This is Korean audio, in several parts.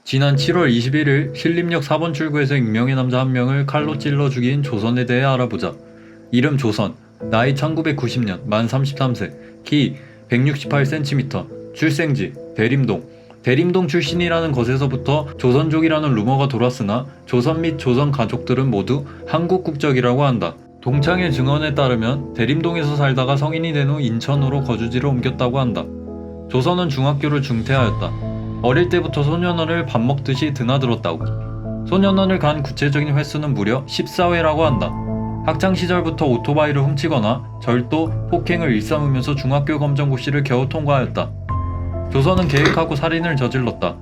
지난 7월 21일 신림역 4번 출구에서 익명의 남자 한 명을 칼로 찔러 죽인 조선에 대해 알아보자. 이름 조선, 나이 1990년, 만 33세, 키 168cm, 출생지 대림동. 대림동 출신이라는 것에서부터 조선족이라는 루머가 돌았으나 조선 및 조선 가족들은 모두 한국 국적이라고 한다. 동창의 증언에 따르면 대림동에서 살다가 성인이 된 후 인천으로 거주지를 옮겼다고 한다. 조선은 중학교를 중퇴하였다. 어릴 때부터 소년원을 밥 먹듯이 드나들었다고. 소년원을 간 구체적인 횟수는 무려 14회라고 한다. 학창시절부터 오토바이를 훔치거나 절도, 폭행을 일삼으면서 중학교 검정고시를 겨우 통과하였다. 조선은 계획하고 살인을 저질렀다.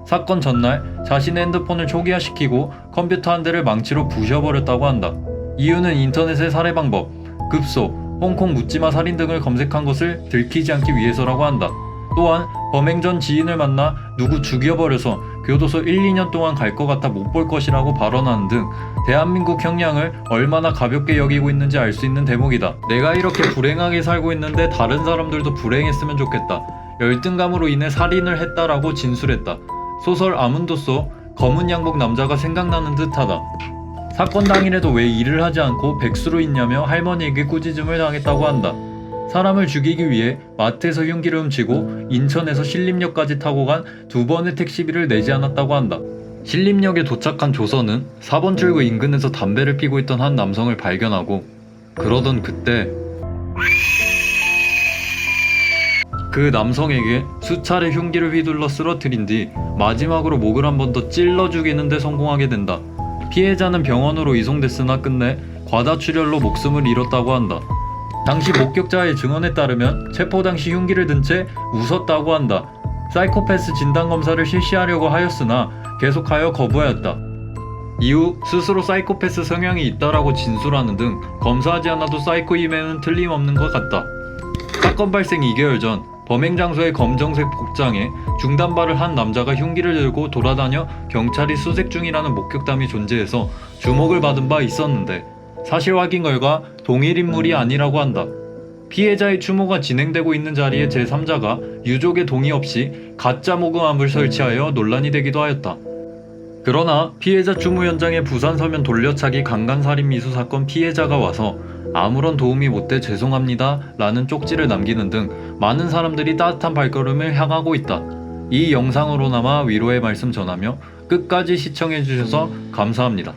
사건 전날 자신의 핸드폰을 초기화시키고 컴퓨터 한 대를 망치로 부셔버렸다고 한다. 이유는 인터넷의 살해 방법, 급소, 홍콩 묻지마 살인 등을 검색한 것을 들키지 않기 위해서라고 한다. 또한 범행 전 지인을 만나 누구 죽여버려서 교도소 1, 2년 동안 갈 것 같아 못 볼 것이라고 발언하는 등 대한민국 형량을 얼마나 가볍게 여기고 있는지 알 수 있는 대목이다. 내가 이렇게 불행하게 살고 있는데 다른 사람들도 불행했으면 좋겠다. 열등감으로 인해 살인을 했다라고 진술했다. 소설 아문도 속 검은 양복 남자가 생각나는 듯하다. 사건 당일에도 왜 일을 하지 않고 백수로 있냐며 할머니에게 꾸짖음을 당했다고 한다. 사람을 죽이기 위해 마트에서 흉기를 훔치고 인천에서 신림역까지 타고 간 2번의 택시비를 내지 않았다고 한다. 신림역에 도착한 조선은 4번 출구 인근에서 담배를 피고 있던 한 남성을 발견하고 그러던 그때 그 남성에게 수차례 흉기를 휘둘러 쓰러뜨린 뒤 마지막으로 목을 한 번 더 찔러 죽이는 데 성공하게 된다. 피해자는 병원으로 이송됐으나 끝내 과다출혈로 목숨을 잃었다고 한다. 당시 목격자의 증언에 따르면 체포 당시 흉기를 든 채 웃었다고 한다. 사이코패스 진단검사를 실시하려고 하였으나 계속하여 거부하였다. 이후 스스로 사이코패스 성향이 있다라고 진술하는 등 검사하지 않아도 사이코임에는 틀림없는 것 같다. 사건 발생 2개월 전 범행 장소의 검정색 복장에 중단발을 한 남자가 흉기를 들고 돌아다녀 경찰이 수색 중이라는 목격담이 존재해서 주목을 받은 바 있었는데 사실 확인 결과 동일 인물이 아니라고 한다. 피해자의 추모가 진행되고 있는 자리에 제3자가 유족의 동의 없이 가짜 모금함을 설치하여 논란이 되기도 하였다. 그러나 피해자 추모 현장에 부산 서면 돌려차기 강간살인 미수 사건 피해자가 와서 아무런 도움이 못돼 죄송합니다 라는 쪽지를 남기는 등 많은 사람들이 따뜻한 발걸음을 향하고 있다. 이 영상으로나마 위로의 말씀 전하며 끝까지 시청해주셔서 감사합니다.